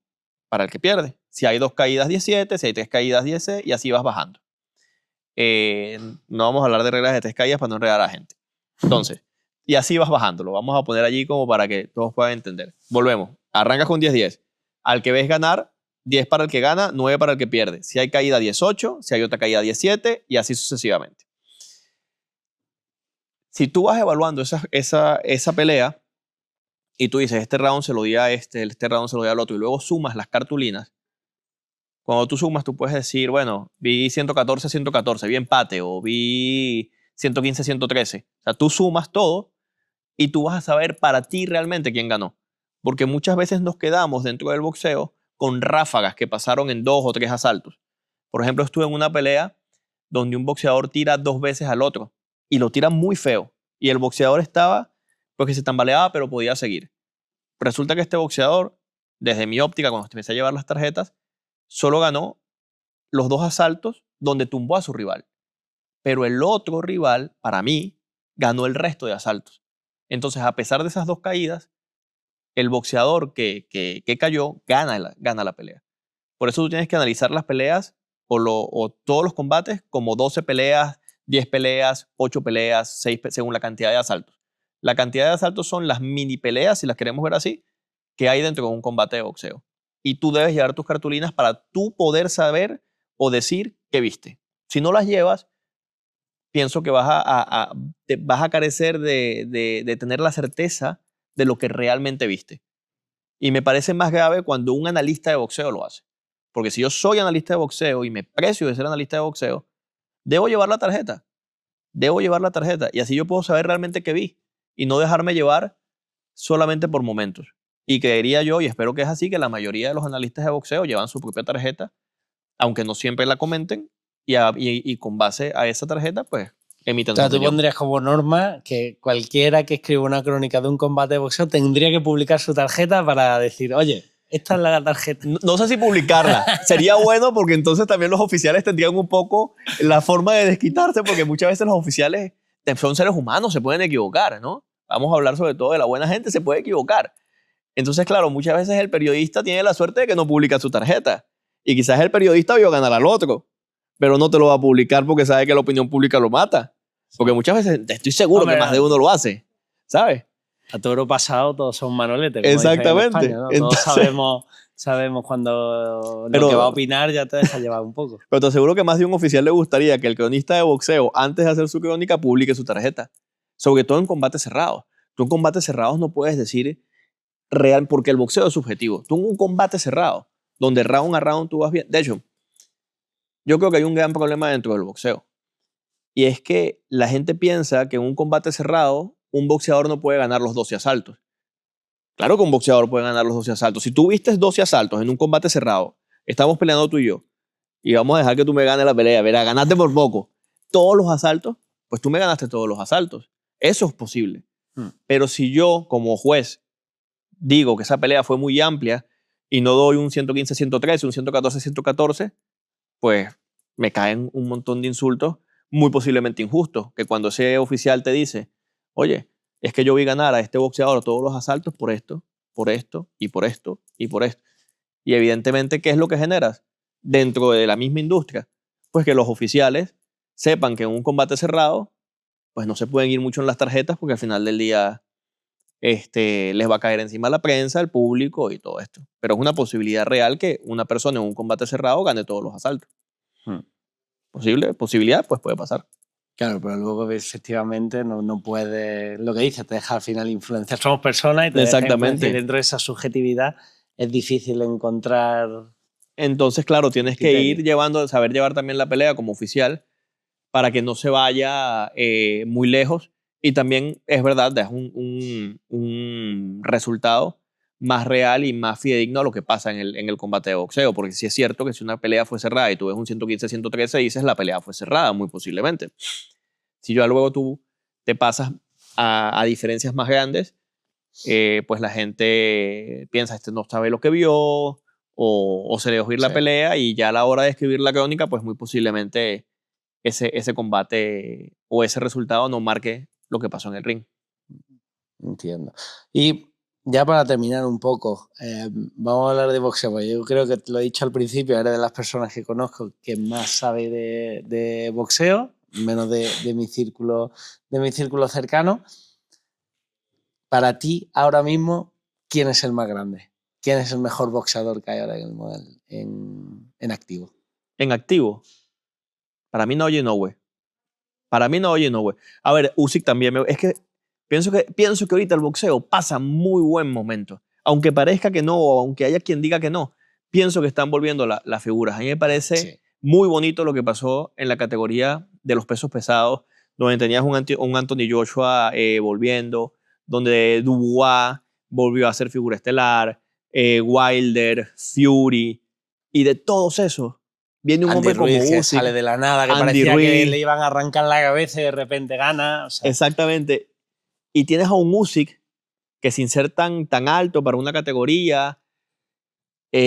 para el que pierde. Si hay 2 caídas, 17, si hay 3 caídas, 10, y así vas bajando. No vamos a hablar de reglas de 3 caídas para no enredar a la gente. Entonces, y así vas bajando. Lo vamos a poner allí como para que todos puedan entender. Volvemos. Arrancas con 10-10. Al que ves ganar, 10 para el que gana, 9 para el que pierde. Si hay caída, 18. Si hay otra caída, 17. Y así sucesivamente. Si tú vas evaluando esa pelea y tú dices, este round se lo di a este round se lo di al otro, y luego sumas las cartulinas, cuando tú sumas, tú puedes decir, bueno, vi 114-114, vi empate, o vi 115-113. O sea, tú sumas todo y tú vas a saber para ti realmente quién ganó. Porque muchas veces nos quedamos dentro del boxeo con ráfagas que pasaron en 2 o 3 asaltos. Por ejemplo, estuve en una pelea donde un boxeador tira 2 veces al otro y lo tira muy feo. Y el boxeador estaba, porque se tambaleaba, pero podía seguir. Resulta que este boxeador, desde mi óptica, cuando empecé a llevar las tarjetas, solo ganó los 2 asaltos donde tumbó a su rival. Pero el otro rival, para mí, ganó el resto de asaltos. Entonces, a pesar de esas 2 caídas, el boxeador que cayó gana la pelea. Por eso tú tienes que analizar las peleas o todos los combates como 12 peleas, 10 peleas, 8 peleas, 6 según la cantidad de asaltos. La cantidad de asaltos son las mini peleas, si las queremos ver así, que hay dentro de un combate de boxeo. Y tú debes llevar tus cartulinas para tú poder saber o decir qué viste. Si no las llevas, pienso que vas a carecer de tener la certeza de lo que realmente viste. Y me parece más grave cuando un analista de boxeo lo hace. Porque si yo soy analista de boxeo y me precio de ser analista de boxeo, debo llevar la tarjeta. Debo llevar la tarjeta. Y así yo puedo saber realmente qué vi. Y no dejarme llevar solamente por momentos. Y creería yo, y espero que es así, que la mayoría de los analistas de boxeo llevan su propia tarjeta, aunque no siempre la comenten, y con base a esa tarjeta, pues, emiten O sea, su tú opinión. pondrías como norma que cualquiera que escriba una crónica de un combate de boxeo tendría que publicar su tarjeta para decir, oye, esta es la tarjeta. No sé si publicarla. Sería bueno porque entonces también los oficiales tendrían un poco la forma de desquitarse, porque muchas veces los oficiales son seres humanos, se pueden equivocar, ¿no? Vamos a hablar sobre todo de la buena gente, se puede equivocar. Entonces, claro, muchas veces el periodista tiene la suerte de que no publica su tarjeta. Y quizás el periodista vio ganar al otro, pero no te lo va a publicar porque sabe que la opinión pública lo mata. Porque muchas veces estoy seguro Hombre, que más de uno lo hace, ¿sabes? A toro pasado todos son manoletes, como Exactamente. dicen en España, ¿no? Entonces, Todos sabemos cuando Pero- lo que va a opinar ya te deja llevar un poco. Pero te aseguro que más de un oficial le gustaría que el cronista de boxeo, antes de hacer su crónica, publique su tarjeta. Sobre todo en combates cerrados. Tú en combates cerrados no puedes decir real, porque el boxeo es subjetivo. Tú en un combate cerrado, donde round a round tú vas bien. De hecho, yo creo que hay un gran problema dentro del boxeo. Y es que la gente piensa que en un combate cerrado, un boxeador no puede ganar los 12 asaltos. Claro que un boxeador puede ganar los 12 asaltos. Si tú vistes 12 asaltos en un combate cerrado, estamos peleando tú y yo, y vamos a dejar que tú me ganes la pelea, verá, ganaste por poco. Todos los asaltos, pues tú me ganaste todos los asaltos. Eso es posible. Pero si yo, como juez, digo que esa pelea fue muy amplia y no doy un 115-113, un 114-114, pues me caen un montón de insultos muy posiblemente injustos, que cuando ese oficial te dice, oye, es que yo vi ganar a este boxeador todos los asaltos por esto, por esto, y por esto, y por esto. Y evidentemente, ¿qué es lo que generas dentro de la misma industria? Pues que los oficiales sepan que en un combate cerrado, pues no se pueden ir mucho en las tarjetas porque al final del día les va a caer encima la prensa, el público y todo esto. Pero es una posibilidad real que una persona en un combate cerrado gane todos los asaltos. Posibilidad, pues puede pasar. Claro, pero luego efectivamente no puede, lo que dices, te deja al final influenciar. Somos personas y te deja influenciar, y dentro de esa subjetividad es difícil encontrar. Entonces, claro, tienes que ir criterio. saber llevar también la pelea como oficial, para que no se vaya muy lejos. Y también es verdad, das un resultado más real y más fidedigno a lo que pasa en el combate de boxeo. Porque sí es cierto que si una pelea fue cerrada y tú ves un 115-113, dices la pelea fue cerrada, muy posiblemente. Si ya luego tú te pasas a diferencias más grandes, pues la gente piensa, este no sabe lo que vio, o se le dejó ir la pelea, y ya a la hora de escribir la crónica, pues muy posiblemente ese combate o ese resultado no marque lo que pasó en el ring. Entiendo. Y ya para terminar un poco, vamos a hablar de boxeo, porque yo creo que te lo he dicho al principio, eres de las personas que conozco que más sabe de boxeo, menos de mi círculo cercano. Para ti, ahora mismo, ¿quién es el más grande? ¿Quién es el mejor boxeador que hay ahora en activo? En activo, para mí Naoya Inoue. Para mí Naoya Inoue. A ver, Usyk también. Es que pienso que ahorita el boxeo pasa muy buen momento. Aunque parezca que no, o aunque haya quien diga que no, pienso que están volviendo las figuras. A mí me parece muy bonito lo que pasó en la categoría de los pesos pesados, donde tenías un Anthony Joshua volviendo, donde Dubois volvió a ser figura estelar, Wilder, Fury, y de todos esos viene un Andy hombre Ruiz, como que Usyk, sale de la nada, que Andy parecía Ruiz, que le iban a arrancar la cabeza y de repente gana. O sea. Exactamente. Y tienes a un Usyk que, sin ser tan alto para una categoría,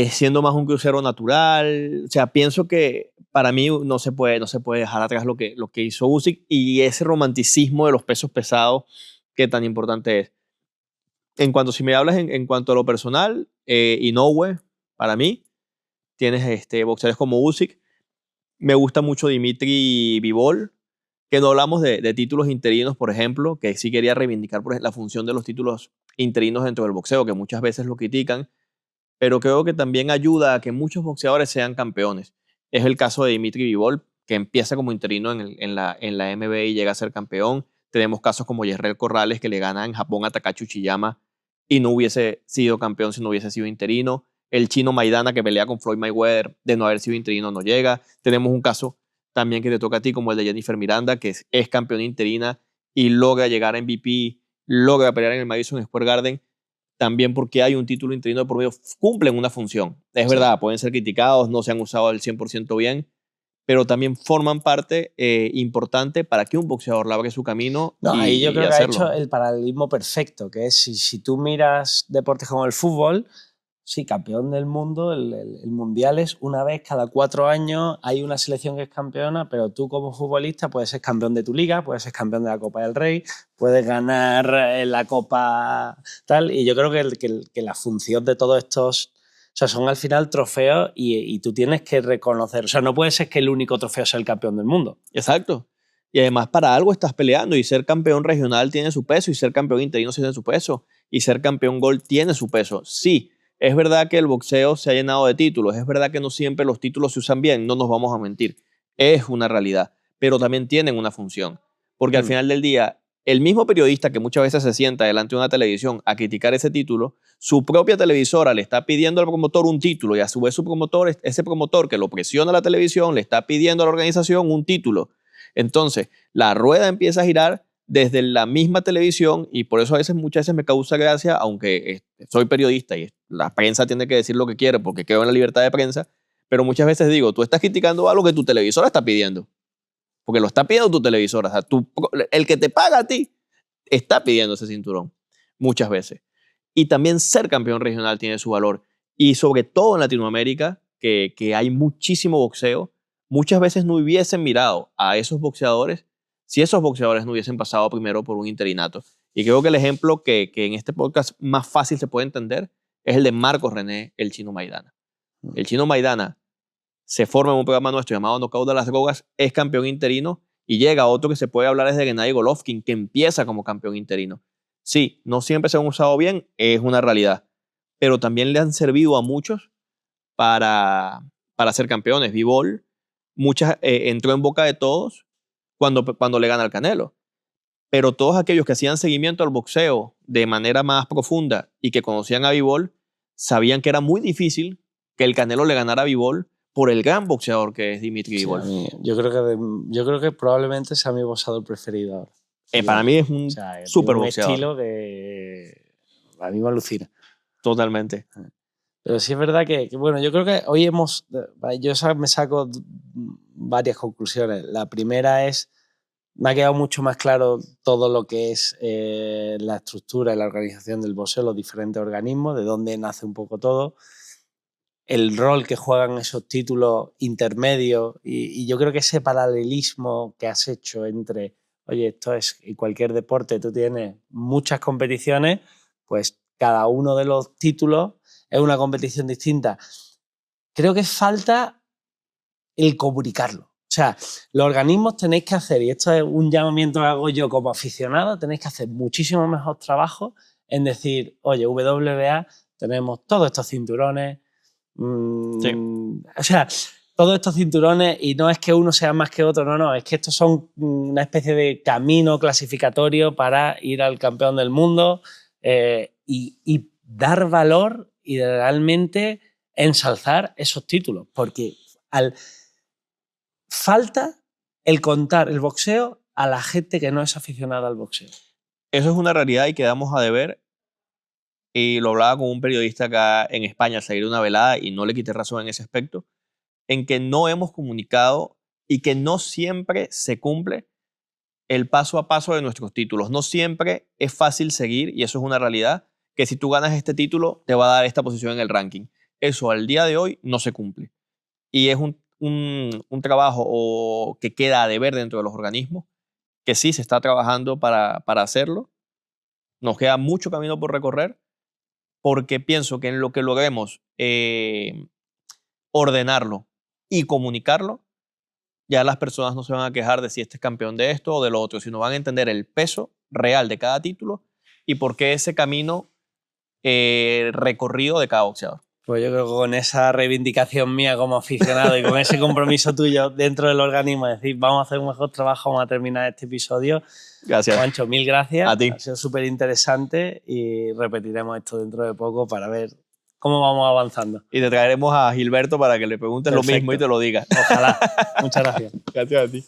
siendo más un crucero natural, o sea, pienso que para mí no se puede dejar atrás lo que hizo Usyk, y ese romanticismo de los pesos pesados que tan importante es. Si me hablas en cuanto a lo personal, Inoue, para mí, tienes boxeadores como Usyk. Me gusta mucho Dimitri Bivol, que no hablamos de títulos interinos, por ejemplo, que sí quería reivindicar la función de los títulos interinos dentro del boxeo, que muchas veces lo critican, pero creo que también ayuda a que muchos boxeadores sean campeones. Es el caso de Dimitri Bivol, que empieza como interino en la MBA y llega a ser campeón. Tenemos casos como Yerrel Corrales, que le gana en Japón a Takashi Uchiyama y no hubiese sido campeón si no hubiese sido interino. El chino Maidana, que pelea con Floyd Mayweather, de no haber sido interino no llega. Tenemos un caso también que te toca a ti, como el de Jennifer Miranda, que es campeona interina y logra llegar a MVP, logra pelear en el Madison Square Garden, también porque hay un título interino de por medio, cumplen una función. Es verdad, pueden ser criticados, no se han usado al 100% bien, pero también forman parte importante para que un boxeador labre su camino. No, ahí yo creo que hacerlo. ha hecho el paralelismo perfecto, que es si tú miras deportes como el fútbol, sí, campeón del mundo, el mundial es una vez cada 4 años, hay una selección que es campeona, pero tú como futbolista puedes ser campeón de tu liga, puedes ser campeón de la Copa del Rey, puedes ganar la Copa tal, y yo creo que la función de todos estos, o sea, son al final trofeos y tú tienes que reconocer, o sea, no puede ser que el único trofeo sea el campeón del mundo. Exacto. Y además para algo estás peleando, y ser campeón regional tiene su peso, y ser campeón interino tiene su peso, y ser campeón Gold tiene su peso. Sí, es verdad que el boxeo se ha llenado de títulos, es verdad que no siempre los títulos se usan bien, no nos vamos a mentir, es una realidad, pero también tienen una función, porque al final del día, el mismo periodista que muchas veces se sienta delante de una televisión a criticar ese título, su propia televisora le está pidiendo al promotor un título, y a su vez ese promotor que lo presiona a la televisión, le está pidiendo a la organización un título. Entonces, la rueda empieza a girar desde la misma televisión, y por eso muchas veces me causa gracia, aunque soy periodista y la prensa tiene que decir lo que quiere porque creo en la libertad de prensa, pero muchas veces digo, tú estás criticando algo que tu televisora está pidiendo, porque lo está pidiendo tu televisora, o sea, el que te paga a ti está pidiendo ese cinturón muchas veces. Y también ser campeón regional tiene su valor, y sobre todo en Latinoamérica, que hay muchísimo boxeo, muchas veces no hubiesen mirado a esos boxeadores si esos boxeadores no hubiesen pasado primero por un interinato. Y creo que el ejemplo que en este podcast más fácil se puede entender es el de Marcos René, el chino Maidana. El chino Maidana se forma en un programa nuestro llamado Knockout de las Drogas, es campeón interino, y llega otro que se puede hablar es de Gennady Golovkin, que empieza como campeón interino. Sí, no siempre se han usado bien, es una realidad, pero también le han servido a muchos para ser campeones. Bivol entró en boca de todos cuando le gana al Canelo. Pero todos aquellos que hacían seguimiento al boxeo de manera más profunda y que conocían a Bivol, sabían que era muy difícil que el Canelo le ganara a Bivol, por el gran boxeador que es Dmitry Sí, Bivol. yo creo que probablemente sea mi boxeador preferido ahora. Para mí es un super un boxeador. estilo que a mí me alucina. Totalmente. Pero sí es verdad que, bueno, yo creo que hoy me saco varias conclusiones. La primera es, me ha quedado mucho más claro todo lo que es la estructura y la organización del boxeo, los diferentes organismos, de dónde nace un poco todo, el rol que juegan esos títulos intermedios y yo creo que ese paralelismo que has hecho entre, oye, esto es en cualquier deporte, tú tienes muchas competiciones, pues cada uno de los títulos es una competición distinta. Creo que falta el comunicarlo. O sea, los organismos tenéis que hacer, y esto es un llamamiento que hago yo como aficionado, tenéis que hacer muchísimo mejor trabajo en decir, oye, WBA, tenemos todos estos cinturones, Sí. o sea, todos estos cinturones, y no es que uno sea más que otro, no, es que estos son una especie de camino clasificatorio para ir al campeón del mundo y dar valor y realmente ensalzar esos títulos, porque falta el contar el boxeo a la gente que no es aficionada al boxeo. Eso es una realidad y quedamos a deber. Y lo hablaba con un periodista acá en España, Salir una velada, y no le quité razón en ese aspecto, en que no hemos comunicado y que no siempre se cumple el paso a paso de nuestros títulos. No siempre es fácil seguir, y eso es una realidad, que si tú ganas este título te va a dar esta posición en el ranking. Eso al día de hoy no se cumple. Y es un trabajo que queda a deber dentro de los organismos, que sí se está trabajando para hacerlo. Nos queda mucho camino por recorrer, porque pienso que en lo que logremos ordenarlo y comunicarlo, ya las personas no se van a quejar de si este es campeón de esto o de lo otro, sino van a entender el peso real de cada título y por qué ese camino recorrido de cada boxeador. Pues yo creo que con esa reivindicación mía como aficionado y con ese compromiso tuyo dentro del organismo, es decir, vamos a hacer un mejor trabajo, vamos a terminar este episodio. Gracias. Juancho, mil gracias. A ti. Ha sido súper interesante y repetiremos esto dentro de poco para ver cómo vamos avanzando. Y te traeremos a Gilberto para que le preguntes Perfecto. lo mismo y te lo diga. Ojalá. Muchas gracias. Gracias a ti.